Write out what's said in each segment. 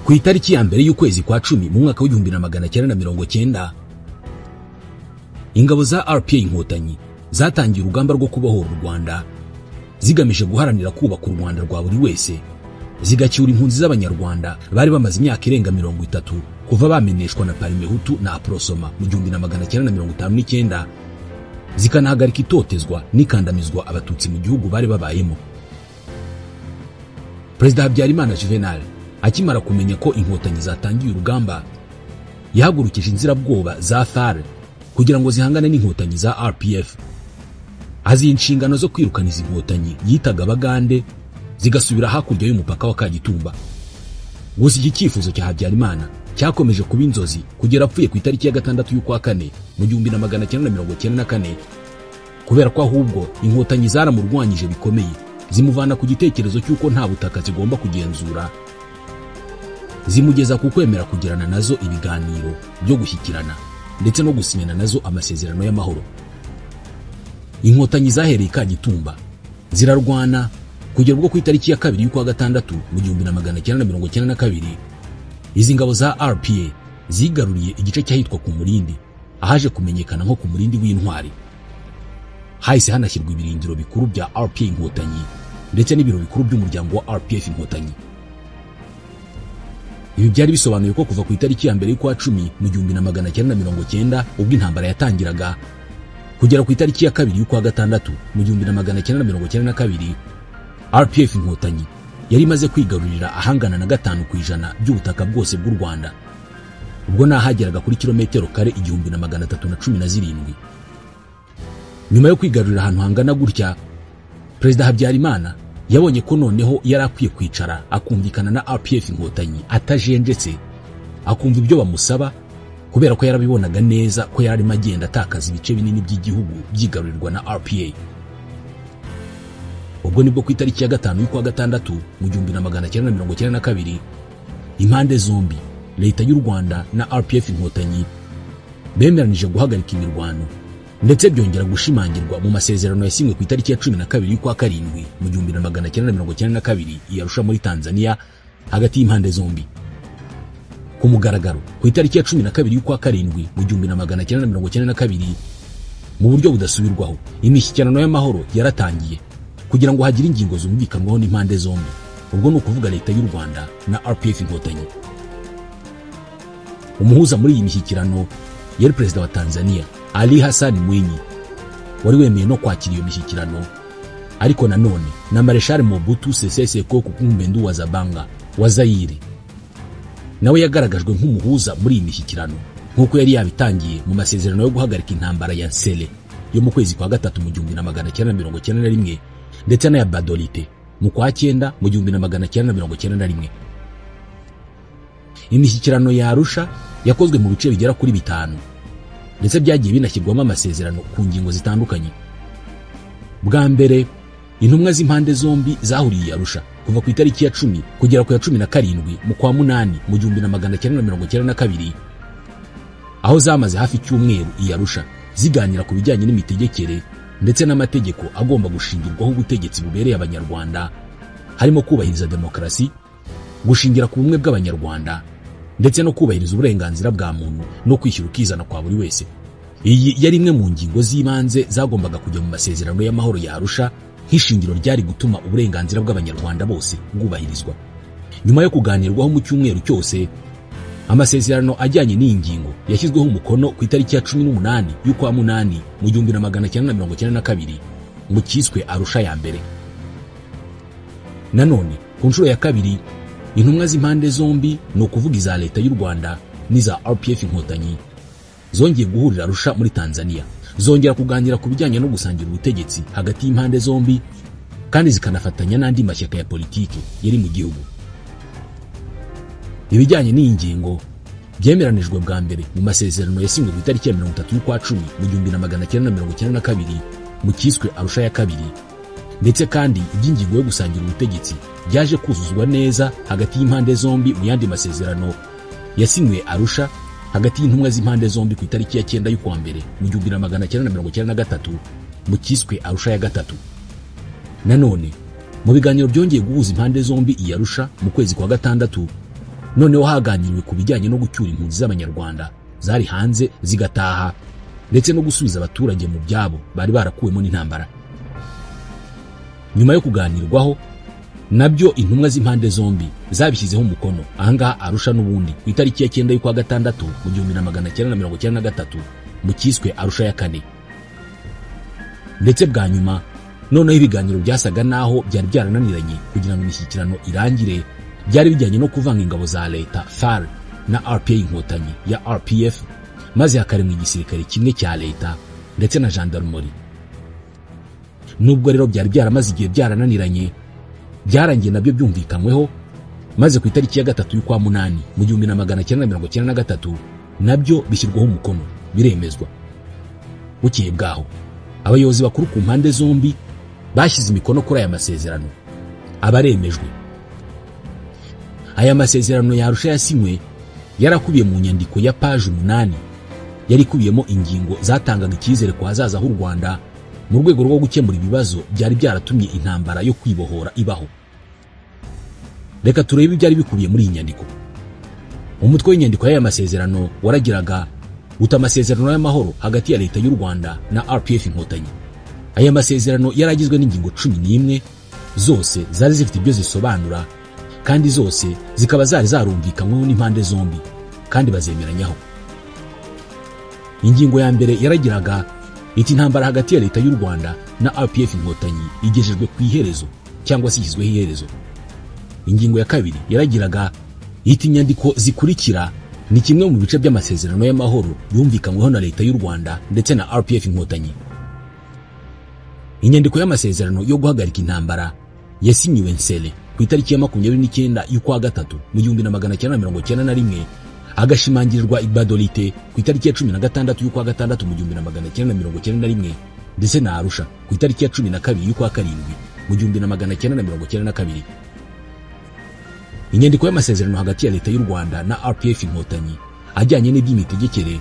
Ku itariki ya mbere y'ukwezi kwa 10 mu mwaka w'1990 ingabo za RPA inkotanyi zatangiye urugamba rwo kubohora u Rwanda zigamije guharanira kubaka u Rwanda rwa buri wese, zigacyura impunzi z'abanyarwanda bari bamaze imyaka irenga 30 kuva bameneshwa na Parimehutu na Aprosoma mu 1959, zikanahagarika itotezwa n'ikandamizwa abatutsi mu gihugu bari babayemo. Perezida Habyarimana Juvenal akimara kumenya ko inkotanyi zatangiye urugamba, yahagurukije inzirabwoba za FAR kugira ngo zihangane n'inkotanyi za RPF. Azi inshingano zo kwirukana izi inkotanyi yitaga Abagande zigasubira hakurya y'umupaka wa Kagitumba. Gusa iki cyifuzo cya Habyarimana cyakomeje kuba inzozi kugera apfuye ku itariki ya 6 y'ukwa 4 mu 1994, kubera ko ahubwo inkotanyi zaramurwanyije bikomeye, zimuvana ku gitekerezo cy'uko nta butaka zigomba kugenzura, zimugeza ku kwemera kugirana nazo ibiganiro byo gushyikirana ndetse no gusinyana nazo amasezerano y'amahoro. Inkotanyi zahereye Kagitumba zirarwana kugera ubwo ku itariki ya 2 y'ukwa 6 mu 1992 izi ngabo za RPA zigaruriye igice cyahitwa ku Murindi, ahaje kumenyekana nko ku Murindi w'intwari. Hahise hanashyirwa ibirindiro bikuru bya RPA inkotanyi ndetse n'ibiro bikuru by'umuryango wa RPF inkotanyi. Ibi byari bisobanuye ko kuva ku itariki ya mbere y'ukwa 10 mu 1990 ubwo intambara yatangiraga kugera ku itariki ya 2 y'ukwa 6 mu 1992, RPF inkotanyi yari imaze kwigarurira ahangana na 5% by'ubutaka bwose bw'u Rwanda, ubwo nahageraga kuri kilometero kare 1317. Nyuma yo kwigarurira ahantu hangana gutya, Perezida Habyarimana yabonye ko noneho yari akwiye kwicara akumvikana na RPF inkotanyi atajenjetse, akumva ibyo bamusaba, kubera ko yarabibonaga neza ko yari magenda atakaza ibice binini by'igihugu byigarurirwa na RPA. Ubwo nibwo ku itariki ya 5 y'ukwa 6 mu 1992 impande zombi, leta y'u Rwanda na RPF inkotanyi, bemeranije guhagarika imirwano ndetse byongera gushimangirwa mu masezerano yasinywe ku itariki ya 12 y'ukwa 7 mu 1992 i Arusha muri Tanzania hagati y'impande zombi. Ku mugaragaro ku itariki ya 12 y'ukwa 7 mu 1992 mu buryo budasubirwaho imishyikirano y'amahoro yaratangiye kugira ngo hagire ingingo zumvikanwaho n'impande zombi, ubwo ni ukuvuga leta y'u Rwanda na RPF inkotanyi. Umuhuza muri iyi mishyikirano yari Perezida wa Tanzania Ali Hassan Mwinyi, wari wemeye no kwakira iyo mishyikirano, ariko nanone na Marshal Mobutu Sese Seko Kukumbendu wa Zabanga wa Zaire nawe yagaragajwe nk'umuhuza muri iyi mishyikirano, nk'uko yari yabitangiye mu masezerano yo guhagarika intambara ya Nsele yo mu kwezi kwa 3 mu 1991 ndetse na ya Badolite mu kwa 9 mu 1991. Imishyikirano ya Arusha yakozwe mu bice bigera kuri 5 ndetse byagiye binashyirwamo amasezerano ku ngingo zitandukanye. Bwa mbere intumwa z'impande zombi zahuriye Arusha kuva ku itariki ya 10 kugera ku ya 17 mu kwa 8 mu 1992, aho zamaze hafi cyumweru i Arusha ziganira ku bijyanye n'imitegekere ndetse n'amategeko agomba gushingirwaho ubutegetsi bubereye abanyarwanda, harimo kubahiriza demokrasi, gushingira ku bumwe bw'abanyarwanda ndetse no kubahiriza uburenganzira bwa muntu no kwishyura ukizana kwa buri wese. Iyi yari imwe mu ngingo z'ibanze zagombaga kujya mu masezerano y'amahoro ya Arusha nk'ishingiro ryari gutuma uburenganzira bw'abanyarwanda bose bwubahirizwa. Nyuma yo kuganirwaho mu cyumweru cyose, amasezerano ajyanye n'iyi ngingo yashyizweho umukono ku itariki ya 18 y'ukwa 8 mu 1992 mu cyiswe Arusha ya mbere. Nanone ku nshuro ya kabiri intumwa z'impande zombi, ni ukuvuga iza leta y'u Rwanda n'iza RPF inkotanyi, zongeye guhurira Arusha muri Tanzania, zongera kuganira ku bijyanye no gusangira ubutegetsi hagati y'impande zombi kandi zikanafatanya n'andi mashyaka ya politiki yari mu gihugu. Ibijyanye n'iyi ngingo byemeranijwe bwa mbere mu masezerano yasinywe ku itariki ya 30 y'ukwa 10 mu 1992 mu cyiswe Arusha ya kabiri, ndetse kandi iby'ingingo yo gusangira ubutegetsi byaje kuzuzwa neza hagati y'impande zombi mu yandi masezerano yasinywe Arusha hagati y'intumwa z'impande zombi ku itariki ya 9 y'ukwa mbere mu 1993 mu cyiswe Arusha ya gatatu. Nanone mu biganiro byongeye guhuza impande zombi i Arusha mu kwezi kwa 6, noneho haganiriwe ku bijyanye no gucyura impunzi z'abanyarwanda zari hanze zigataha ndetse no gusubiza abaturage mu byabo bari barakuwemo n'intambara. Nyuma yo kuganirwaho nabyo intumwa z'impande zombi zabishyizeho umukono ahangaha Arusha n'ubundi ku itariki ya 9 y'ukwa gatandatu mu 1993 mu kiswe Arusha ya kane. Ndetse bwa nyuma noneho ibiganiro byasaga naho byari byarananiranye kugira ngo imishyikirano irangire, byari bijyanye no kuvanga ingabo za leta FARC na RPA inkotanyi ya RPF, maze hakaremwa igisirikare kimwe cya leta ndetse na gendarmerie. Nubwo rero byari byaramaze igihe byarananiranye, byarangiye nabyo byumvikanyweho, maze ku itariki ya 3 y'ukwa munani mu 1993 nabyo bishyirwaho umukono biremezwa. Bukeye bwaho abayobozi bakuru ku mpande zombi bashyize imikono kuri aya masezerano abaremejwe. Aya masezerano ya Arusha yasinywe yarakubiye mu nyandiko ya page 8, yari kubiyemo ingingo zatangaga icyizere ku hazaza h'u Rwanda mu rwego rwo gukemura ibibazo byari byaratumye intambara yo kwibohora ibaho. Reka turebe ibyari bikubiye muri iyi nyandiko. Umutwe w'inyandiko y'aya masezerano waragiraga uta amasezerano y'amahoro hagati ya leta y'u Rwanda na RPF inkotanyi. Aya masezerano yaragizwe n'ingingo 11, zose zari zifite ibyo zisobanura kandi zose zikaba zari zarumvikanyweho n'impande zombi kandi bazemeranyaho. Ingingo ya mbere yaragiraga iti intambara hagati ya leta y'u Rwanda na RPF inkotanyi igejejwe ku iherezo cyangwa se ishyizweho iherezo. Ingingo ya kabiri yaragiraga iti inyandiko zikurikira ni kimwe mu bice by'amasezerano y'amahoro yumvikanyweho na leta y'u Rwanda ndetse na RPF inkotanyi. Inyandiko y'amasezerano yo guhagarika intambara yasinyiwe Nsele ku itariki ya 29 y'ukwa gatatu mu 1991, agashimangirirwa Ibadolite ku itariki ya 16 y'ukwa gatandatu mu 1991, ndetse na Arusha ku itariki ya 12 y'ukwa karindwi mu 1992. Inyandiko y'amasezerano hagati ya leta y'u Rwanda na RPF inkotanyi ajyanye n'iby'imitegekere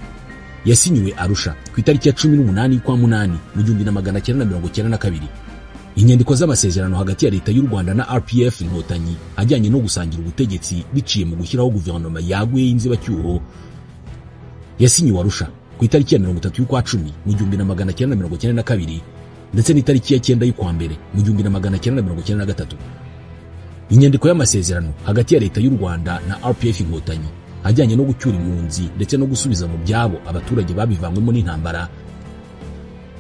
yasinyiwe Arusha ku itariki ya 18 y'ukwa munani mu 1992. Inyandiko z'amasezerano hagati ya leta y'u Rwanda na RPF inkotanyi ajyanye no gusangira ubutegetsi biciye mu gushyiraho guverinoma yaguye y'inzibacyuho yasinyiwe Arusha ku itariki ya 30 y'ukwa 10 mu 1992, ndetse n'itariki ya 9 y'ukwa mbere mu 1993. Inyandiko y'amasezerano hagati ya leta y'u Rwanda na RPF inkotanyi ajyanye no gucyura impunzi ndetse no gusubiza mu byabo abaturage babivanyemo n'intambara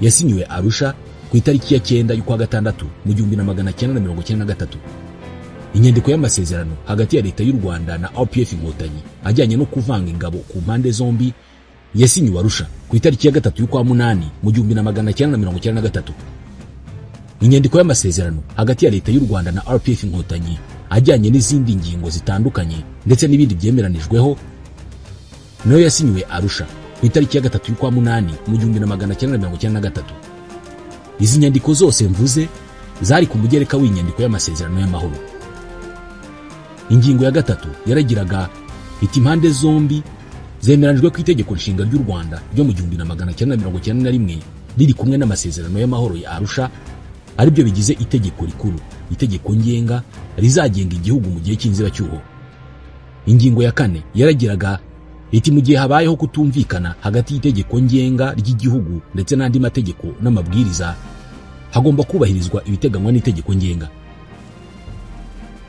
yasinyiwe Arusha ku itariki ya 9 y'ukwa gatandatu mu 1993. Inyandiko y'amasezerano hagati ya leta y'u Rwanda na RPF inkotanyi ajyanye no kuvanga ingabo ku mpande zombi yasinyiwe Arusha ku itariki ya 3 y'ukwa munani mu 1993. Inyandiko y'amasezerano hagati ya leta y'u Rwanda na RPF inkotanyi ajyanye n'izindi ngingo zitandukanye ndetse n'ibindi byemeranijweho nayo yasinyiwe Arusha ku itariki ya 3 y'ukwa munani mu 1993. Izi nyandiko zose mvuze zari ku mugereka w'inyandiko y'amasezerano y'amahoro. Ingingo ya 3 yaragiraga iti impande zombi zemeranijwe ku itegeko nshinga ry'u Rwanda ryo mu 1991 riri kumwe n'amasezerano y'amahoro ya Arusha, aribyo bigize itegeko rikuru, itegeko ngenga rizagenga igihugu mu gihe cy'inzibacyuho. Ingingo ya 4 yaragiraga iti mu gihe habayeho kutumvikana hagati y'itegeko ngenga ry'igihugu ndetse n'andi mategeko n'amabwiriza, hagomba kubahirizwa ibiteganywa n'itegeko ngenga.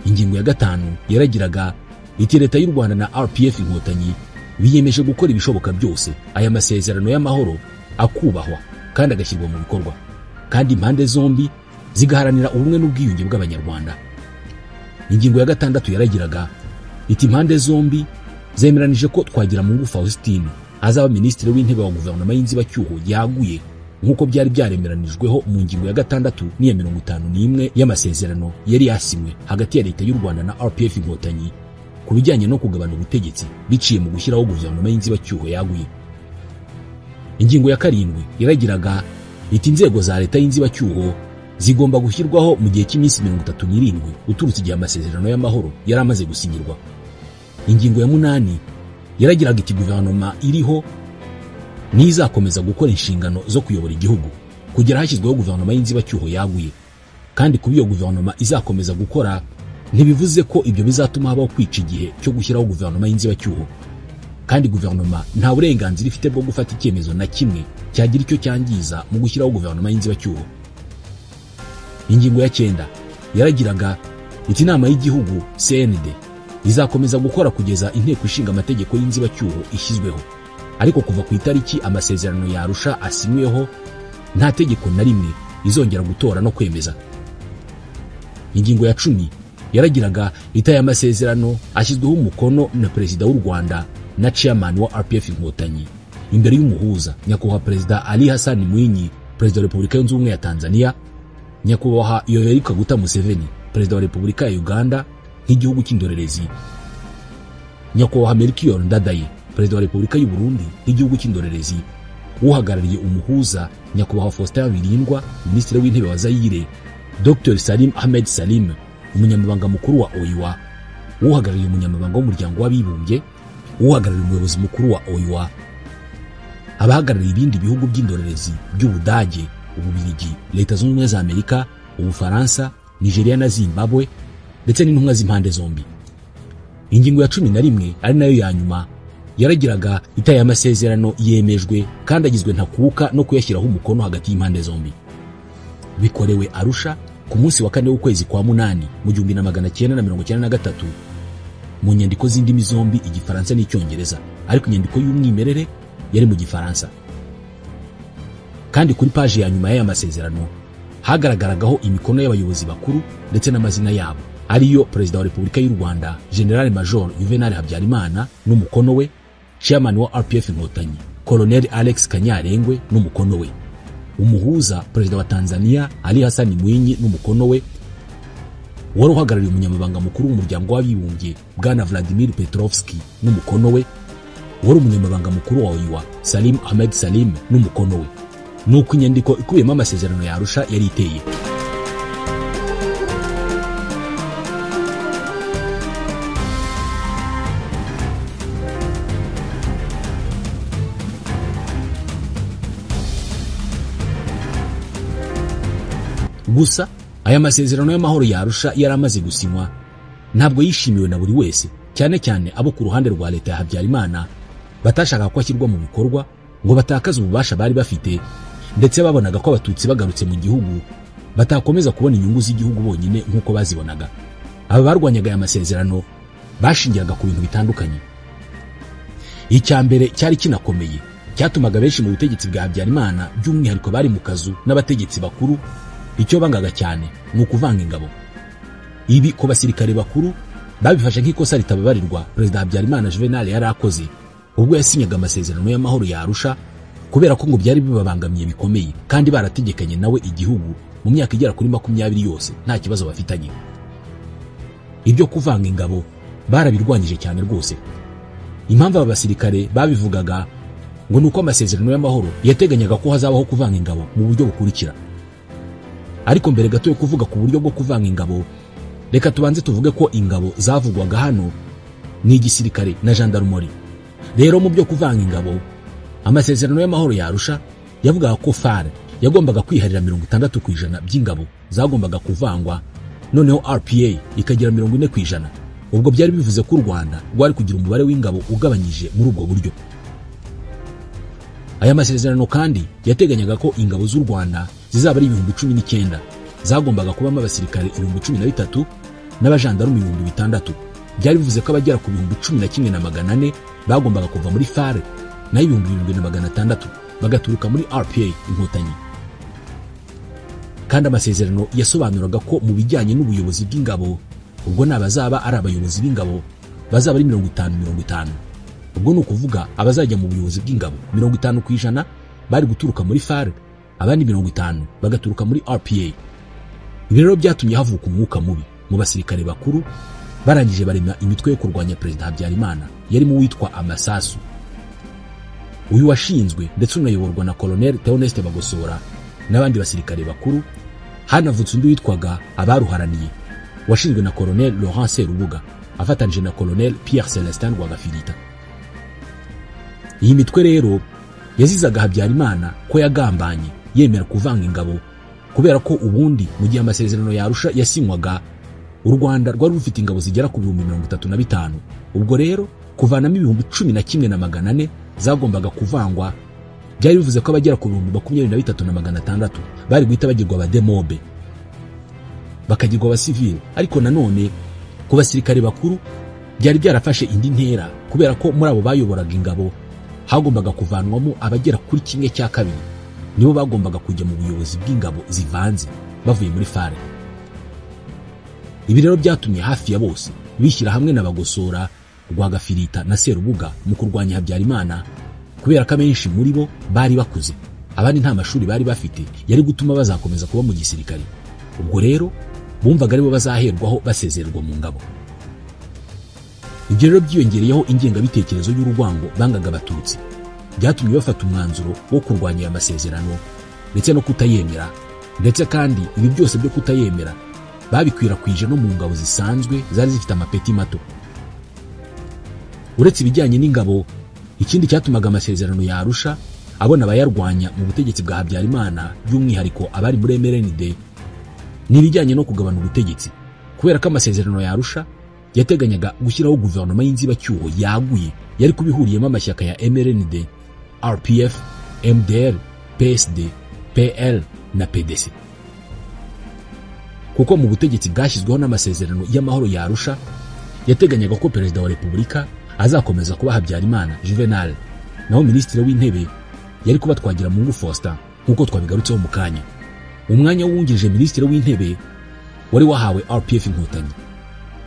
Ingingo ya 5 yaragiraga iti leta y'u Rwanda na RPF inkotanyi biyemeje gukora ibishoboka byose aya masezerano y'amahoro akubahwa kandi agashyirwa mu bikorwa, kandi impande zombi zigaharanira ubumwe n'ubwiyunge bw'abanyarwanda. Ingingo ya 6 yaragiraga iti impande zombi zemeranije ko Twagiramungu Faustin azaba minisitiri w'intebe wa guverinoma y'inzibacyuho yaguye nk'uko byari byaremeranijweho mu ngingo ya 6 n'iya 51 y'amasezerano yari yasinywe hagati ya leta y'u Rwanda na RPF inkotanyi ku bijyanye no kugabana ubutegetsi biciye mu gushyiraho guverinoma y'inzibacyuho yaguye. Ingingo ya 7 yaragiraga iti inzego za leta y'inzibacyuho zigomba gushyirwaho mu gihe cy'iminsi 37 uturutse igihe amasezerano y'amahoro yari amaze gusinyirwa. Ingingo ya 8 yaragiraga iti guverinoma iriho nizakomeza gukora inshingano zo kuyobora igihugu kugera hashyizweho guverinoma y'inzibacyuho yaguye, kandi kuba iyo guverinoma izakomeza gukora ntibivuze ko ibyo bizatuma habaho kwica igihe cyo gushyiraho guverinoma y'inzibacyuho, kandi guverinoma nta burenganzira ifite bwo gufata icyemezo na kimwe cyagira icyo cyangiza mu gushyiraho guverinoma y'inzibacyuho. Ingingo ya 9 yaragiraga iti inama y'igihugu CND izakomeza gukora kugeza inteko ishinga amategeko y'inzibacyuho ishyizweho, ariko kuva ku itariki amasezerano ya Arusha asinyweho nta tegeko na rimwe izongera gutora no kwemeza. Ingingo ya 10 yaragiraga aya masezerano ashyizweho umukono na Perezida w'u Rwanda na chairman wa RPF Inkotanyi imbere y'umuhuza nyakubahwa Perezida Ali Hassan Mwinyi, Perezida wa Repubulika Yunze Ubumwe ya Tanzania, nyakubahwa Yoweri Kaguta Museveni, Perezida wa Repubulika ya Uganda nk'igihugu cy'indorerezi, nyakubahwa Melchior Ndadaye, Perezida wa Repubulika y'u Burundi nk'igihugu cy'indorerezi, uhagarariye umuhuza nyakubahwa Faustin Birindwa, Minisitiri w'Intebe wa Zaire, Dr Salim Ahmed Salim, umunyamabanga mukuru wa OIWA, uhagarariye umunyamabanga w'umuryango w'abibumbye, uhagarariye umuyobozi mukuru wa OIWA, abahagarariye ibindi bihugu by'indorerezi by'Ubudage, Ububiligi, Leta Zunze Ubumwe za Amerika, Ubufaransa, Nigeria na Zimbabwe, ndetse n'intumwa z'impande zombi. Ingingo ya 11 ari nayo ya nyuma yaragiraga aya masezerano yemejwe kandi agizwe ntakuka no kuyashyiraho umukono hagati y'impande zombi. Bikorewe Arusha ku munsi wa 4 w'ukwezi kwa 8 mu 1993 mu nyandiko z'indimi zombi, Igifaransa n'Icyongereza, ariko inyandiko y'umwimerere yari mu Gifaransa. Kandi kuri page ya nyuma y'aya masezerano hagaragaragaho imikono y'abayobozi bakuru ndetse n'amazina yabo, ariyo Perezida wa Repubulika y'u Rwanda General Major Juvenal Habyarimana n'umukono we, Chairman wa RPF Inkotanyi Colonel Alex Kanyarengwe n'umukono we, umuhuza Perezida wa Tanzania Ali Hassan Mwinyi n'umukono we, wari uhagarariye umunyamabanga mukuru w'umuryango w'abibumbye Bwana Vladimir Petrovski n'umukono we, wari umunyamabanga mukuru wa OIWA Salim Ahmed Salim n'umukono we. Nuko inyandiko ikubiyemo amasezerano ya Arusha yari iteye. Gusa aya masezerano y'amahoro ya Arusha yaramaze gusinywa ntabwo yishimiwe na buri wese, cyane cyane abo ku ruhande rwa leta ya Habyarimana batashaka ko ashyirwa mu bikorwa ngo batakaze ububasha bari bafite, ndetse babonaga ko abatutsi bagarutse mu gihugu batakomeza kubona inyungu z'igihugu bonyine nk'uko bazibonaga. Aba barwanyaga aya masezerano bashingiraga ku bintu bitandukanye. Icya mbere cyari kinakomeye cyatumaga benshi mu butegetsi bwa Habyarimana by'umwihariko bari mu kazu n'abategetsi bakuru icyo bangaga cyane ni ukuvanga ingabo. Ibi ku basirikare bakuru babifashe nk'ikosa ritababarirwa Perezida Habyarimana Juvenal yari akoze ubwo yasinyaga amasezerano y'amahoro ya Arusha, kubera ko ngo byari bibabangamiye bikomeye kandi barategekanye nawe igihugu mu myaka igera kuri 20 yose nta kibazo bafitanye. Ibyo kuvanga ingabo barabirwanyije cyane rwose. Impamvu aba basirikare babivugaga ngo nuko amasezerano y'amahoro yateganyaga ko hazabaho kuvanga ingabo mu buryo bukurikira. Ariko mbere gato yo kuvuga ku buryo bwo kuvanga ingabo, reka tubanze tuvuge ko ingabo zavugwaga hano ni igisirikare na gendarmerie. Rero mu byo kuvanga ingabo, amasezerano y'amahoro ya Arusha yavugaga ko FARC yagombaga kwiharira 60% by'ingabo zagombaga kuvangwa, noneho RPA ikagira 40%. Ubwo byari bivuze ko u Rwanda rwari kugira umubare w'ingabo ugabanyije muri ubwo buryo. Aya masezerano kandi yateganyaga ko ingabo z'u Rwanda zizaba ari 19,000, zagombaga kubamo abasirikare 13,000 n'abajandarume 6,000. Byari bivuze ko abagera ku 11,400 bagombaga kuva muri FARC na 7,600 bagaturuka muri RPA Inkotanyi. Kandi amasezerano yasobanuraga ko mu bijyanye n'ubuyobozi bw'ingabo, ubwo nabazaba ari abayobozi b'ingabo bazaba ari 50-50. Ubwo ni ukuvuga abazajya mu buyobozi bw'ingabo 50% bari guturuka muri FARC, abandi 50 bagaturuka muri RPA. Ibi rero byatumye havuka umwuka mubi mu basirikare bakuru, barangije barema imitwe yo kurwanya Perezida Habyarimana yari mu witwa Amasasu. Uyu washinzwe ndetse unayoborwa na Colonel Theoneste Bagosora n'abandi basirikare bakuru. Hanavutse undi witwaga Abaruharaniye washinzwe na Colonel Laurent Serubuga afatanije na Colonel Pierre Celestin Rwagafirita. Iyi mitwe rero yazizaga Habyarimana ko yagambanye yemera kuvanga ingabo, kubera ko ubundi mu gihe amasezerano ya Arusha yasinywaga u Rwanda rwari rufite ingabo zigera ku 35,000. Ubwo rero kuvanamo 11,400 zagombaga kuvangwa byari bivuze ko abagera ku 23,600 bari guhita bagirwa abademobe bakagirwa abasivili. Ariko nanone ku basirikare bakuru byari byarafashe indi ntera, kubera ko muri abo bayoboraga ingabo hagombaga kuvanwamo abagera kuri 1/2 nibo bagombaga kujya mu buyobozi bw'ingabo zivanze bavuye muri FARE. Ibi rero byatumye hafi ya bose bishyira hamwe n'abagosora Rwagafirita na Serubuga mu kurwanya Habyarimana, kubera ko abenshi muri bo bari bakuze, abandi nta mashuri bari bafite yari gutuma bazakomeza kuba mu gisirikare. Ubwo rero bumvaga aribo bazaherwaho basezererwa mu ngabo. Ibyo rero byiyongereyeho ingengabitekerezo y'urwango bangaga abatutsi, byatumye bafata umwanzuro wo kurwanya aya masezerano ndetse no kutayemera. Ndetse kandi ibi byose byo kutayemera babikwirakwije no mu ngabo zisanzwe zari zifite amapeti mato. Uretse ibijyanye n'ingabo, ikindi cyatumaga amasezerano ya Arusha abona abayarwanya mu butegetsi bwa Habyarimana, by'umwihariko abari muri MRND, ni ibijyanye no kugabana ubutegetsi, kubera ko amasezerano ya Arusha yateganyaga gushyiraho guverinoma y'inzibacyuho yaguye yari kubihuriyemo amashyaka ya MRND, RPF, MDR, PSD, PL na PDC. Kuko mu butegetsi bwashyizweho n'amasezerano y'amahoro ya Arusha yateganyaga ko perezida wa Repubulika azakomeza kuba Habyarimana Juvenal, naho minisitiri w'intebe yari kuba Twagiramungu Faustin, nkuko twabigarutseho mu kanya. Umwanya wungirije minisitiri w'intebe wari wahawe RPF Inkotanyi.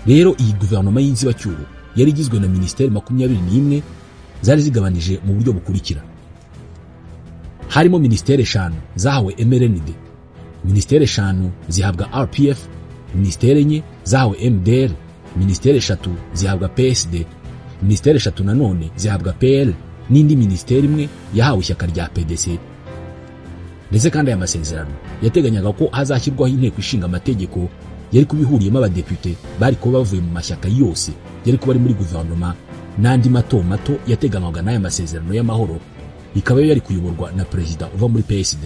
Rero iyi guverinoma y'inzibacyuho yari igizwe na ministeri 21 zari zigabanije mu buryo bukurikira. Harimo ministeri 5 zahawe MRND, ministeri 5 zihabwa RPF, ministeri 4 zahawe MDR, ministeri 3 zihabwa PSD, ministeri 3 nanone zihabwa PL, n'indi ministeri 1 yahawe ishyaka rya PDC. Ndetse kandi aya masezerano yateganyaga ko hazashyirwaho inteko ishinga amategeko yari kubihuriyemo abadepute bari kuba bavuye mu mashyaka yose yari kuba ari muri guverinoma, n'andi mato mato yateganywaga n'aya masezerano y'amahoro ikaba yari kuyoborwa na perezida uva muri PSD.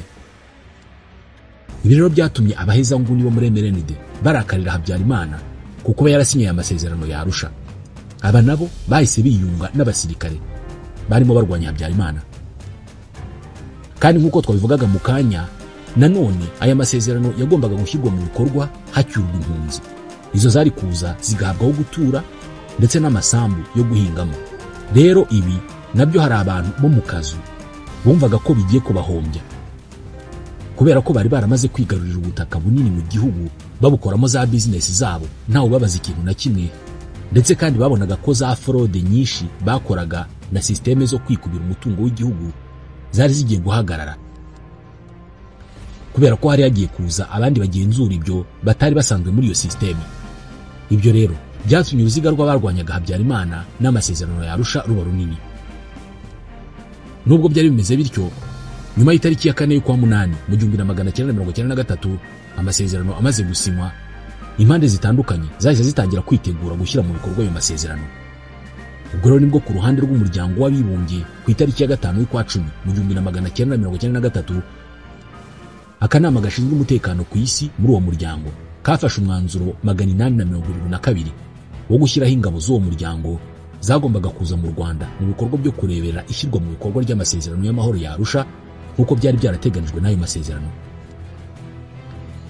Ibi rero byatumye abahezanguni bo muri MRND barakarira Habyarimana kuko yarasinye aya masezerano ya Arusha. Aba nabo bahise biyunga n'abasirikare barimo barwanya Habyarimana. Kandi nkuko twabivugaga mu kanya, nanone aya masezerano yagombaga gushyirwa mu bikorwa hacyurwa impunzi. Izo zari kuza zigahabwaho gutura ndetse n'amasambu yo guhingamo. Rero ibi nabyo hari abantu bo mu kazu bumvaga ko bigiye kubahombya, kubera ko bari baramaze kwigarurira ubutaka bunini mu gihugu babukoramo za business zabo ntawe babaza ikintu na kimwe, ndetse kandi babonaga ko za fraude nyinshi bakoraga na systeme zo kwikubira umutungo w'igihugu zari zigiye guhagarara, kubera ko hari yagiye kuza abandi bagenzura ibyo batari basanzwe muri iyo systeme. Ibyo rero byatumye uruziga rw'abarwanyaga Habyarimana n'amasezerano ya Arusha ruba runini. Nubwo byari bimeze bityo, nyuma y'itariki ya 4 y'ukwa 8 mu 1993 amasezerano amaze gusinywa, impande zitandukanye zahise zitangira kwitegura gushyira mu bikorwa ayo masezerano. Ubwo rero nibwo ku ruhande rw'umuryango w'abibumbye ku itariki ya 5 y'ukwa 10 mu 1993 akanama gashinzwe umutekano ku isi muri uwo muryango kafashe umwanzuro 872 wo gushyiraho ingabo z'uwo muryango zagombaga kuza mu Rwanda mu bikorwa byo kurebera ishyirwa mu bikorwa ry'amasezerano y'amahoro ya Arusha nkuko byari byarateganijwe n'ayo masezerano.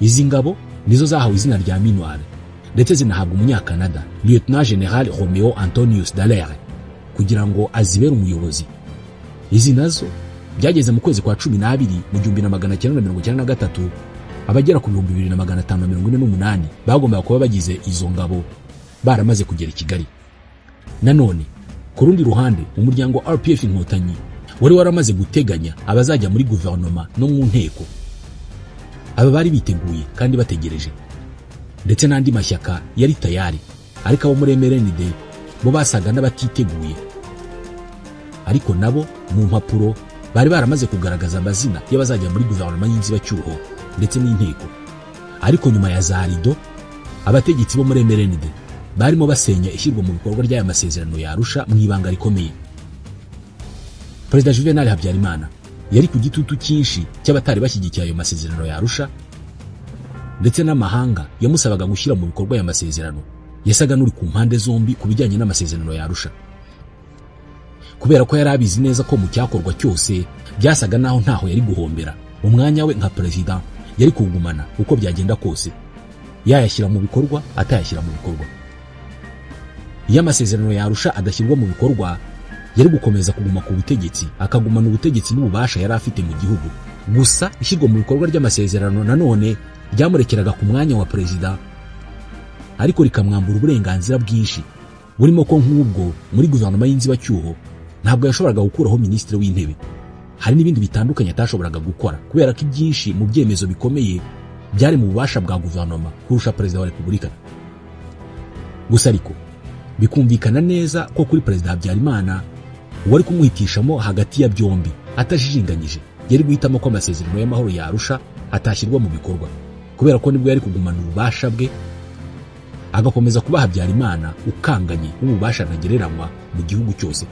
Izi ngabo nizo zahawe izina rya MINUAR ndetse zinahabwa umunyakanada Lieutenant General Romeo Antonius Dallaire kugira ngo azibere umuyobozi. Izi nazo byageze mu kwezi kwa 12 mu 1993 abagera ku 2548 bagombaga kuba bagize izo ngabo baramaze kugera i Kigali. Nanone ku rundi ruhande umuryango RPF Inkotanyi wari waramaze guteganya abazajya muri guverinoma no mu nteko. Aba bari biteguye kandi bategereje, ndetse n'andi mashyaka yari tayari, ariko abo muri MRND bo basaga n'abatiteguye. Ariko nabo mu mpapuro bari baramaze kugaragaza amazina y'abazajya muri guverinoma y'inzibacyuho ndetse n'inteko. Ariko nyuma ya za rido abategetsi bo muri MRND barimo basenya ishyirwa mu bikorwa ry'aya masezerano ya Arusha mu ibanga rikomeye. Perezida Juvenal Habyarimana yari ku gitutu cyinshi cy'abatari bashyigikiye ayo masezerano ya Arusha, ndetse n'amahanga yamusabaga gushyira mu bikorwa aya masezerano yasaga n'uri ku mpande zombi ku bijyanye n'amasezerano ya Arusha, kubera ko yari abizi neza ko mu cyakorwa cyose byasaga naho ntaho yari guhombera. Umwanya we nka perezida yari kugumana uko byagenda kose, yayashyira mu bikorwa atayashyira mu bikorwa. Iyo amasezerano ya Arusha adashyirwa mu bikorwa, yari gukomeza kuguma ku butegetsi, akagumana ubutegetsi n'ububasha yari afite mu gihugu. Gusa ishyirwa mu bikorwa ry'amasezerano nanone ryamurekeraga ku mwanya wa perezida, ariko rikamwambura uburenganzira bwinshi, burimo ko nk'ubwo muri guverinoma y'inzibacyuho ntabwo yashoboraga gukuraho minisitiri w'intebe. Hari n'ibindi bitandukanye atashoboraga gukora, kubera ko ibyinshi mu byemezo bikomeye byari mu bubasha bwa guverinoma kurusha perezida wa repubulika. Gusa ariko bikumvikana neza ko kuri perezida Habyarimana wari kumuhitishamo hagati ya byombi atajijinganyije, yari guhitamo ko amasezerano y'amahoro ya Arusha atashyirwa mu bikorwa, kubera ko nibwo yari kugumana ububasha bwe, agakomeza kuba Habyarimana ukanganye n'ububasha ntagereranywa mu gihugu cyose.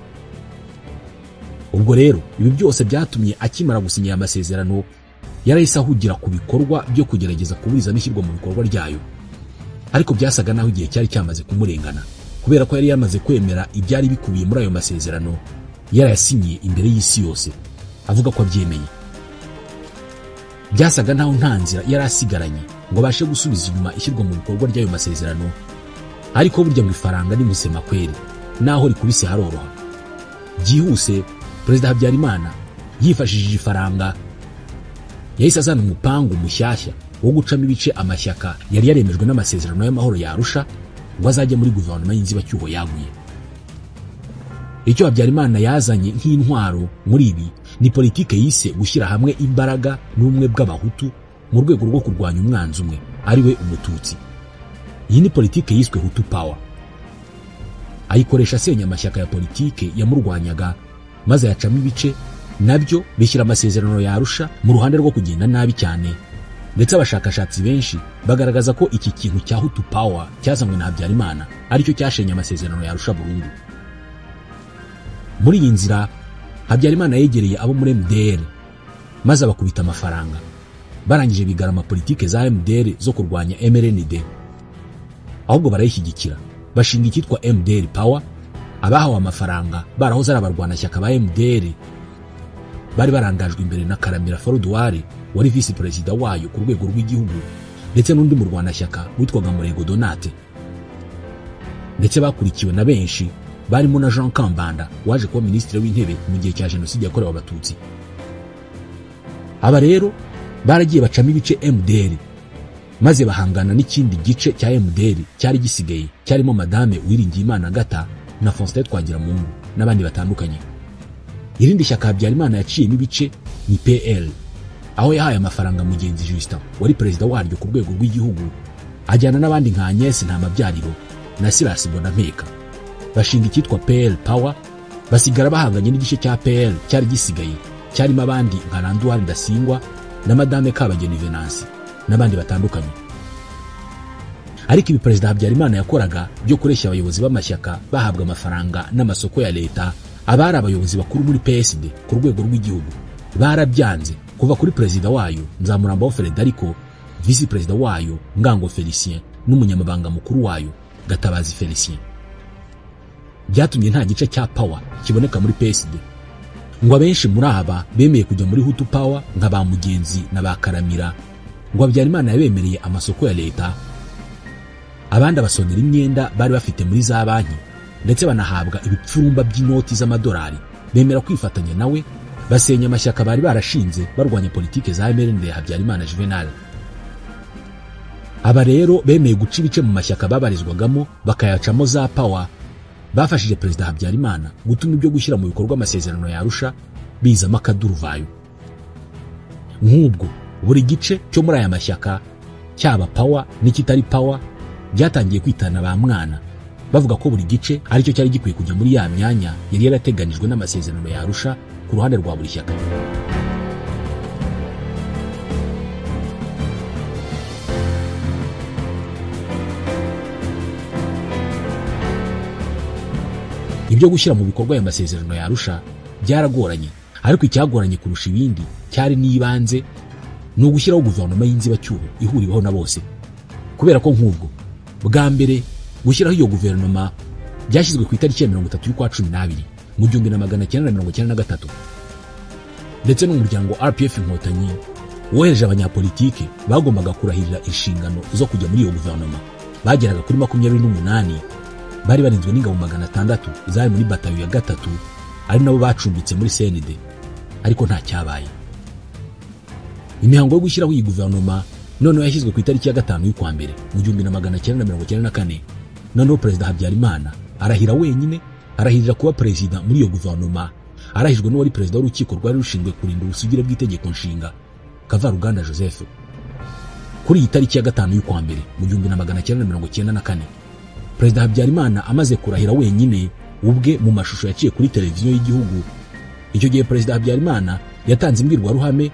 Ubwo rero ibi byose byatumye akimara gusinya amasezerano yarahise ahugira ku bikorwa byo kugerageza kuburizamo ishyirwa mu bikorwa ryayo, ariko byasaga naho igihe cyari cyamaze kumurengana, kubera ko yari yamaze kwemera ibyari bikubiye muri ayo masezerano, yarayasinyiye imbere y'isi yose avuga ko abyemeye. Byasaga naho nta nzira yari asigaranye ngo abashe gusubiza inyuma ishyirwa mu bikorwa ry'ayo masezerano, ariko burya mu ifaranga ni musema kweri, naho rikubise haroroha. Byihuse perezida Habyarimana yifashishije ifaranga yahise azana umupangu mushyashya wo gucamo ibice amashyaka yari yaremejwe n'amasezerano y'amahoro ya Arusha ngo azajye muri guverinoma y'inzibacyuho yaguye. Icyo Habyarimana yazanye nk'intwaro muri ibi ni politike yise gushyira hamwe imbaraga n'ubumwe bw'abahutu mu rwego rwo kurwanya umwanzi umwe ari we Umututsi. Iyi ni politike yiswe Hutu Power. Ayikoresha asenya amashyaka ya politike yamurwanyaga, maze yacamo ibice, nabyo bishyira amasezerano ya Arusha mu ruhande rwo kugenda nabi cyane, ndetse abashakashatsi benshi bagaragaza ko iki kintu cya Hutu Power cyazanywe na Habyarimana aricyo cyashenye amasezerano ya Arusha burundu. Muri iyi nzira Habyarimana yegereye abo muri MDR maze abakubita amafaranga, barangije bigarama politike za MDR zo kurwanya MRND, ahubwo barayishyigikira bashinga icyitwa MDR Power. Abahawe amafaranga barahoze ari abarwanashyaka ba MDR, bari barangajwe imbere na Karamira Forodwari wari visi perezida wayo ku rwego rw'igihugu, ndetse n'undi murwanashyaka witwaga Murego Donate, ndetse bakurikiwe na benshi barimo na Jean Kambanda waje kuba minisitiri w'intebe mu gihe cya jenoside yakorewe abatutsi. Aba rero baragiye bacamo ibice MDR, maze bahangana n'ikindi gice cya MDR cyari gisigaye cyarimo Madame Uwiringiyimana Agatha na Faustin Twagiramungu n'abandi batandukanye. Irindi shyaka Habyarimana yaciyemo ibice ni PL, aho yahaye amafaranga Mugenzi Justin wari perezida waryo ku rwego rw'igihugu, ajyana n'abandi nka Agnes Ntamabyariro na Silas Bonampeka, bashinga icyitwa PL Power. Basigara bahanganye n'igice cya PL cyari gisigaye cyarimo abandi nka Randuwari Ndasingwa na Madame Kabageni Venance n'abandi batandukanye. Ariko ibi perezida Habyarimana yakoraga byo kureshya abayobozi b'amashyaka bahabwa amafaranga n'amasoko ya leta, abari abayobozi bakuru muri PSD ku rwego rw'igihugu barabyanze, kuva kuri perezida wayo Nzamurambaho Frederico, visi perezida wayo Ngango Felicien n'umunyamabanga mukuru wayo Gatabazi Felicien. Byatumye nta gice cya Power kiboneka muri PSD, ngo abenshi muri aba bemeye kujya muri Hutu Power nka ba Mugenzi na ba Karamira, ngo Habyarimana yabemereye amasoko ya leta, abandi abasonera imyenda bari bafite muri za banki, ndetse banahabwa ibipfurumba by'inoti z'amadolari, bemera kwifatanya nawe, basenya amashyaka bari barashinze barwanya politike za MRND ya Habyarimana Juvenal. Aba rero bemeye guca ibice mu mashyaka babarizwagamo bakayacamo za Power, bafashije perezida Habyarimana gutuma ibyo gushyira mu bikorwa amasezerano ya Arusha bizamo akaduruvayo. Nk'ubwo buri gice cyo muri aya mashyaka, cyaba Power n'ikitari Power, byatangiye kwitana ba mwana, bavuga ko buri gice aricyo cyari gikwiye kujya muri ya myanya yari yarateganijwe n'amasezerano ya Arusha ku ruhande rwa buri shyaka. Ibyo gushyira mu bikorwa aya masezerano ya Arusha byaragoranye, ariko icyagoranye kurusha ibindi cyari n'ibanze ni ugushyiraho guverinoma y'inzibacyuho ihuriweho na bose, kubera ko nk'ubwo bwa mbere gushyiraho iyo guverinoma byashyizwe ku itariki ya 30 y'ukwa 12 mu 1993, ndetse n'umuryango RPF Inkotanyi wohereje abanyapolitike bagombaga kurahirira inshingano zo kujya muri iyo guverinoma. Bageraga kuri 28 bari barinzwe n'ingabo 600 zari muri batayo ya gatatu, ari nabo bacumbitse muri CND, ariko nta cyabaye. Imihango yo gushyiraho iyi guverinoma noneho yashyizwe ku itariki ya 5 y'ukwa mbere mu 1994. Noneho Perezida Habyarimana arahira wenyine, arahirira kuba perezida muri iyo guverinoma, arahijwe n'uwari perezida w'urukiko rwari rushinzwe kurinda ubusugire bw'itegeko nshinga, Kavaruganda Joseph. Kuri iyi tariki ya 5 y'ukwa mbere mu 1994, Perezida Habyarimana amaze kurahira wenyine ubwe mu mashusho yaciye kuri televiziyo y'igihugu. Icyo gihe Perezida Habyarimana yatanze imbwirwaruhame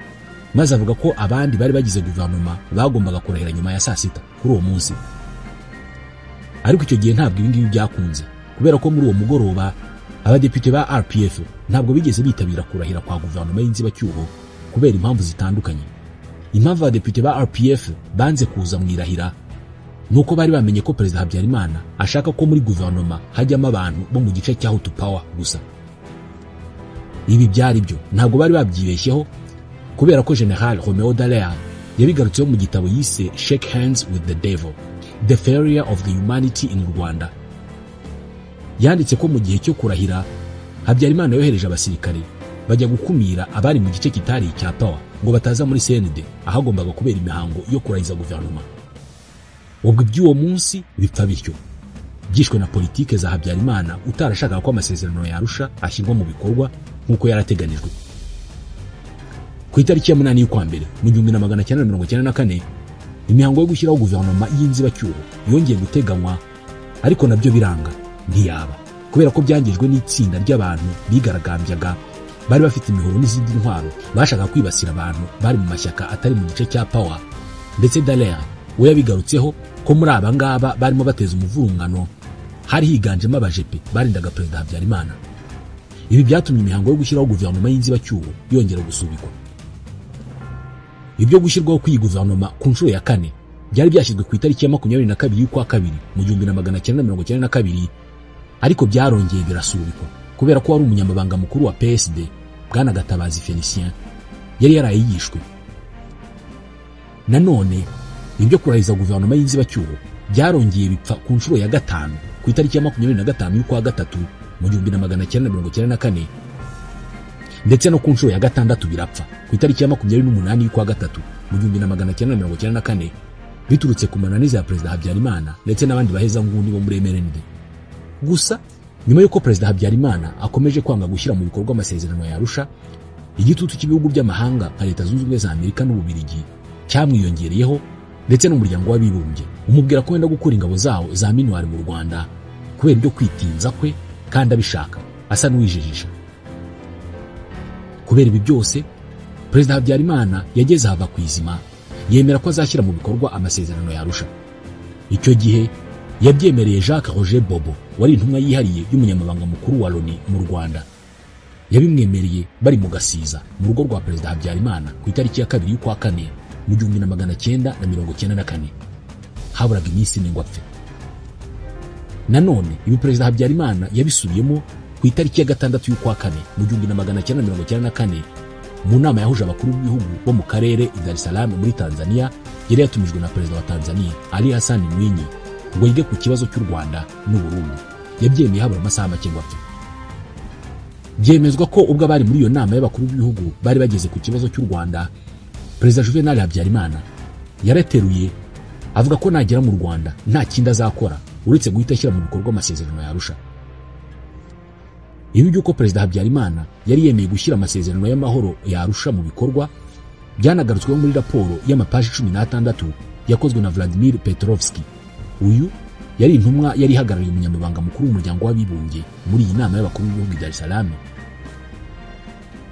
maze avuga ko abandi bari bagize guverinoma bagombaga kurahira nyuma ya saa sita kuri uwo munsi. Ariko icyo gihe ntabwo ibingibi byakunze, kubera ko muri uwo mugoroba abadepite ba RPF ntabwo bigeze bitabira kurahira kwa guverinoma y'inzibacyuho kubera impamvu zitandukanye. Impamvu abadepite ba RPF banze kuza mu irahira nuko bari bamenye ko Perezida Habyarimana ashaka ko muri guverinoma hajyamo abantu bo mu gice cya Hutu Power gusa. Ibi byari byo, ntabwo bari babyibeshyeho, kubera ko General Romeo Dallaire yabigarutseho mu gitabo yise Shake Hands with the Devil, The Failure of the Humanity in Rwanda. Yanditse ko mu gihe cyo kurahira Habyarimana yohereje abasirikare bajya gukumira abari mu gice kitari cya Power ngo bataza muri CND ahagombaga kubera imihango yo kurahiza guverinoma. Ubwo iby'uwo munsi bipfa bityo, byishwe na politike za Habyarimana utarashakaga ko amasezerano ya Arusha ashyirwa mu bikorwa nk'uko yarateganijwe. Ku itariki ya 8 y'ukwa mbere mu 1994, imihango yo gushyiraho guverinoma y'inzibacyuho yongeye guteganywa, ariko nabyo biranga ntiyaba, kubera ko byangijwe n'itsinda ry'abantu bigaragambyaga bari bafite imihoro n'izindi ntwaro bashaka kwibasira abantu bari mu mashyaka atari mu gice cya Power. Ndetse Dallaire we yabigarutseho ko muri aba ngaba barimo bateza umuvurungano hari higanjemo abajepe barindaga Perezida Habyarimana. Ibi byatumye imihango yo gushyiraho guverinoma y'inzibacyuho yongera gusubikwa. Ibyo gushyirwaho kw'iyi guverinoma ku nshuro ya 4 byari byashyizwe ku itariki ya 22 y'ukwa 2 mu 1992, ariko byarongeye birasubikwa kubera ko wari umunyamabanga mukuru wa PSD Bwana Gatabazi Felicien yari yarayigishwe. Nanone ibyo kurahiza guverinoma y'inzibacyuho byarongeye bipfa ku nshuro ya 5 ku itariki ya 25 y'ukwa 3 mu 1994, ndetse no ku nshuro ya 6 birapfa ku itariki ya 28 y'ukwa 3 mu 1994, biturutse ku mananiza ya Perezida Habyarimana ndetse n'abandi baheza nguni bo muri MRND. Gusa nyuma y'uko Perezida Habyarimana akomeje kwanga gushyira mu bikorwa amasezerano ya Arusha, igitutu cy'ibihugu by'amahanga nka Leta Zunze Ubumwe za Amerika n'Ububiligi cyamwiyongereyeho, ndetse n'umuryango w'abibumbye umubwira ko wenda gukura ingabo zawo za minuari mu Rwanda kubera ibyo kwitinza kwe kandi abishaka asa n'uwijejisha. Kubera ibi byose, Perezida Habyarimana yageze hava ku izima, yemera ko azashyira mu bikorwa amasezerano ya Arusha. Icyo gihe yabyemereye Jacques Roger Bobo wari intumwa yihariye y'umunyamabanga mukuru wa Loni mu Rwanda. Yabimwemereye bari mu Gasiza mu rugo rwa Perezida Habyarimana ku itariki ya 2 y'ukwa 4 mu 1994. Haburaga iminsi ngo apfe. Nanone ibi Perezida Habyarimana yabisubiyemo ku itariki ya 6 y'ukwa 4 mu 1994 mu nama yahuje abakuru b'ibihugu bo mu karere i Dar es Salaam muri Tanzania, yari yatumijwe na Perezida wa Tanzania Ali Hassan Mwinyi ngo yige ku kibazo cy'u Rwanda n'u Burundi. Yabyemeye habura amasaha make ngo apfe. Byemezwa ko ubwo bari muri iyo nama y'abakuru b'ibihugu bari bageze ku kibazo cy'u Rwanda, Perezida Juvenal Habyarimana yarateruye avuga ko nagera mu Rwanda nta kindi azakora uretse guhita ashyira mu bikorwa amasezerano ya Arusha. Ibi by'uko Perezida Habyarimana yari yemeye gushyira amasezerano y'amahoro ya Arusha mu bikorwa byanagarutsweho muri raporo y'amapaji 16 yakozwe na Vladimir Petrovski. Uyu yari intumwa yari ihagarariye umunyamabanga mukuru w'umuryango w'abibumbye muri iyi nama y'abakuru b'ibihugu i Dar es Salaam.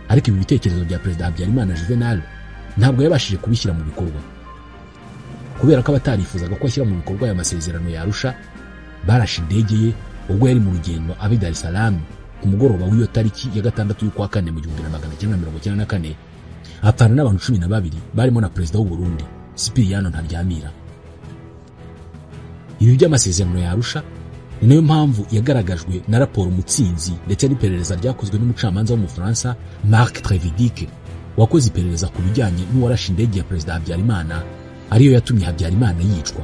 Ariko ibi bitekerezo bya Perezida Habyarimana Juvenal ntabwo yabashije kubishyira mu bikorwa, kubera ko abatarifuzaga ko ashyira mu bikorwa aya masezerano ya Arusha barashe indege ye ubwo yari mu rugendo ava i Dar es Salaam ku mugoroba w'iyo tariki ya 6 y'ukwa 4 mu 1994, apfana n'abantu 12 barimo na perezida w'u Burundi Sipiriyano Ntaryamira. Ibi by'amasezerano ya Arusha ni nayo mpamvu yagaragajwe na raporo Mutsinzi ndetse n'iperereza ryakozwe n'umucamanza w'umufaransa Marc Trevidic wakoze iperereza ku bijyanye n'uwarashe indege ya perezida Habyarimana ariyo yatumye Habyarimana yicwa.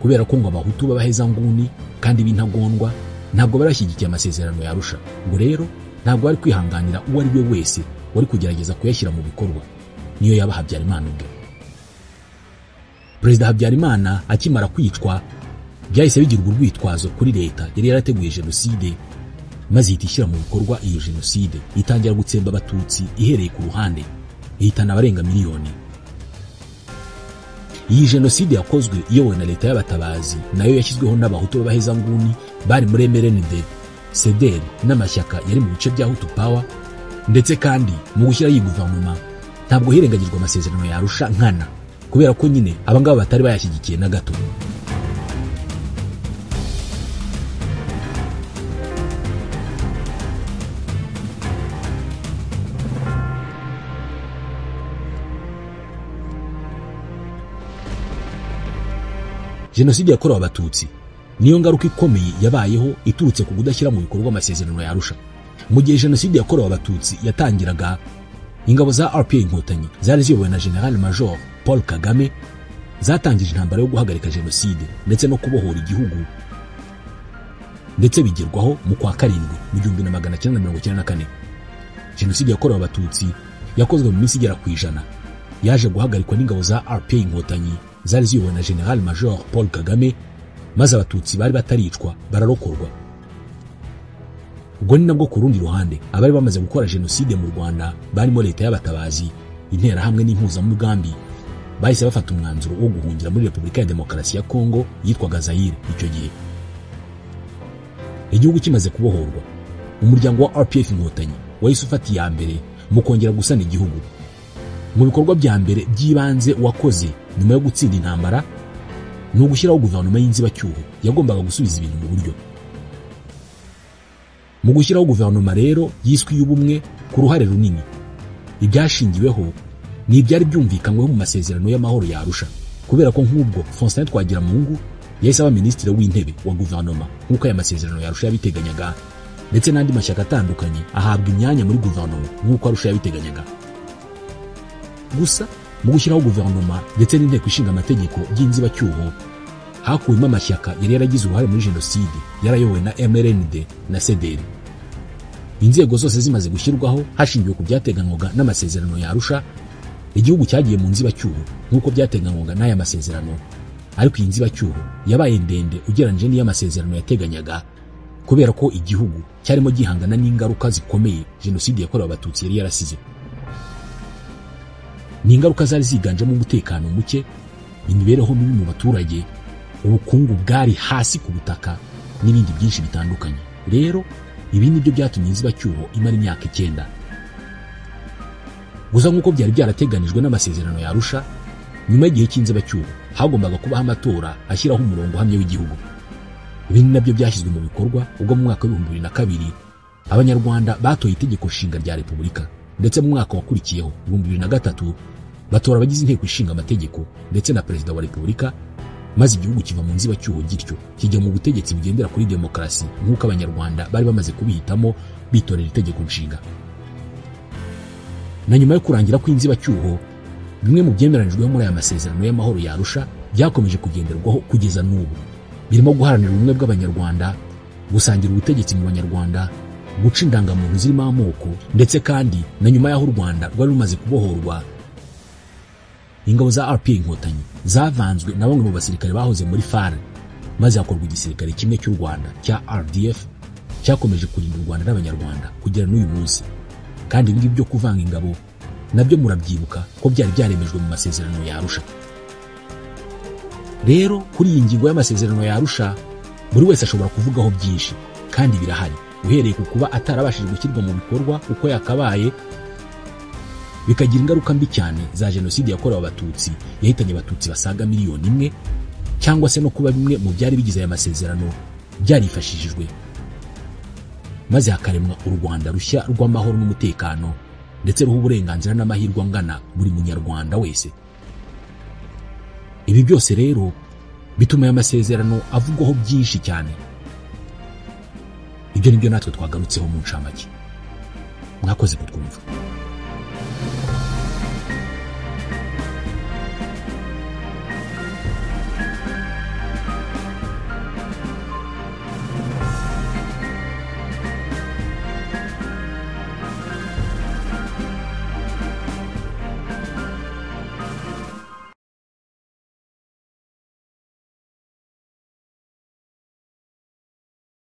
Kubera ko ngo abahutu b'abahezanguni kandi b'intagondwa ntabwo barashyigikiye amasezerano ya Arusha, ngo rero ntabwo bari kwihanganira uwo ari we wese wari kugerageza kuyashyira mu bikorwa, niyo yaba Habyarimana ubwe. Perezida Habyarimana akimara kwicwa byahise bigirwa urwitwazo kuri leta yari yarateguye jenoside, maze ihita ishyira mu bikorwa iyo jenoside, itangira gutsemba abatutsi ihereye ku ruhande, ihitana abarenga miliyoni. Iyi jenoside yakozwe iyobowe na leta y'abatabazi nayo yashyizweho n'abahutu b'abahezanguni bari muri MRND, CDR n'amashyaka yari mu bice bya Hutu Power, ndetse kandi mu gushyira iyi guverinoma ntabwo hirengagijwe amasezerano ya Arusha nkana, kubera ko nyine abangaba batari bayashyigikiye na gato. Jenoside yakorewe abatutsi niyo ngaruka ikomeye yabayeho iturutse ku kudashyira mu bikorwa amasezerano ya Arusha. Mu gihe jenoside yakorewe abatutsi yatangiraga, ingabo za RPA Inkotanyi zari ziyobowe na General Major Paul Kagame zatangije intambara yo guhagarika jenoside ndetse no kubohora igihugu, ndetse bigerwaho mu kwa karindwi mu 1994. Jenoside yakorewe abatutsi yakozwe mu minsi igera ku 100, yaje guhagarikwa n'ingabo za RPA Inkotanyi zari ziyobowe na General Major Paul Kagame, maze abatutsi bari bataricwa bararokorwa. Ubwo ni nabwo ku rundi ruhande abari bamaze gukora jenoside mu Rwanda barimo leta y'abatabazi, interahamwe n'impuzamugambi bahise bafata umwanzuro wo guhungira muri Repubulika ya Demokarasi ya Kongo yitwaga Zaire. Icyo gihe igihugu kimaze kubohorwa, umuryango wa RPF Inkotanyi wahise ufata iya mbere mu kongera gusana igihugu. Mu bikorwa bya mbere by'ibanze wakoze nyuma yo gutsinda intambara ni ugushyiraho guverinoma y'inzibacyuho yagombaga gusubiza ibintu mu buryo. Mu gushyiraho guverinoma rero yiswe y'ubumwe ku ruhare runini, ibyashingiweho ni ibyari byumvikanyweho mu masezerano y'amahoro ya Arusha, kubera ko nk'ubwo Faustin Twagiramungu yahise aba minisitiri w'intebe wa guverinoma nk'uko aya masezerano ya Arusha yabiteganyaga, ndetse n'andi mashyaka atandukanye ahabwa imyanya muri guverinoma nk'uko Arusha yabiteganyaga. Gusa mu gushyiraho guverinoma ndetse n'inteko ishinga amategeko by'inzibacyuho hakuyemo amashyaka yari yaragize uruhare muri jenoside yarayobowe na MRND na CDR. Inzego zose zimaze gushyirwaho hashingiwe ku byateganywaga n'amasezerano ya Arusha, igihugu cyagiye mu nzibacyuho nk'uko byateganywaga n'aya masezerano, ariko iyi nzibacyuho yabaye ndende ugereranyije n'iyo amasezerano yateganyaga, kubera ko igihugu cyarimo gihangana n'ingaruka zikomeye jenoside yakorewe abatutsi yari yarasize. Ni ingaruka zari ziganjemo umutekano muke, imibereho mibi mu baturage, ubukungu bwari hasi ku butaka n'ibindi byinshi bitandukanye. Rero ibi nibyo byatumye inzibacyuho imara imyaka 9. Gusa nk'uko byari byarateganijwe n'amasezerano ya Arusha, nyuma y'igihe cy'inzibacyuho hagombaga kubaho amatora ashyiraho umurongo uhamye w'igihugu. Ibi nabyo byashyizwe mu bikorwa ubwo mu mwaka wa 2002 abanyarwanda batoye itegeko nshinga rya Repubulika, ndetse mu mwaka wakurikiyeho 2003 batora abagize inteko ishinga amategeko ndetse na perezida wa Repubulika, maze igihugu kiva mu nzibacyuho gityo kijya mu butegetsi bugendera kuri demokarasi nk'uko abanyarwanda bari bamaze kubihitamo bitorera itegeko nshinga. Na nyuma yo kurangira kw'inzibacyuho, bimwe mu byemeranijweho muri aya masezerano y'amahoro ya Arusha byakomeje kugenderwaho kugeza n'ubu, birimo guharanira ubumwe bw'abanyarwanda, gusangira ubutegetsi mu banyarwanda, guca indangamuntu zirimo amoko, ndetse kandi na nyuma y'aho u Rwanda rwari rumaze kubohorwa, ingabo za RPA Inkotanyi zavanzwe na bamwe mu basirikare bahoze muri FAR, maze hakorwa igisirikare kimwe cy'u Rwanda cya RDF cyakomeje kurinda u Rwanda n'abanyarwanda kugera n'uyu munsi. Kandi ibi byo kuvanga ingabo nabyo murabyibuka ko byari byaremejwe mu masezerano ya Arusha. Rero kuri iyi ngingo y'amasezerano ya Arusha buri wese ashobora kuvugaho byinshi, kandi birahari, uhereye ku kuba atarabashije gushyirwa mu bikorwa uko yakabaye, bikagira ingaruka mbi cyane za jenoside yakorewe abatutsi yahitanye abatutsi basaga 1 miliyoni, cyangwa se no kuba bimwe mu byari bigize aya masezerano byarifashishijwe, maze hakaremwa u Rwanda rushya rw'amahoro n'umutekano ndetse ruha uburenganzira n'amahirwe angana buri munyarwanda wese. Ibi byose rero bituma aya masezerano avugwaho byinshi cyane. Ibyo nibyo natwe twagarutseho mu ncamake. Mwakoze kutwumva.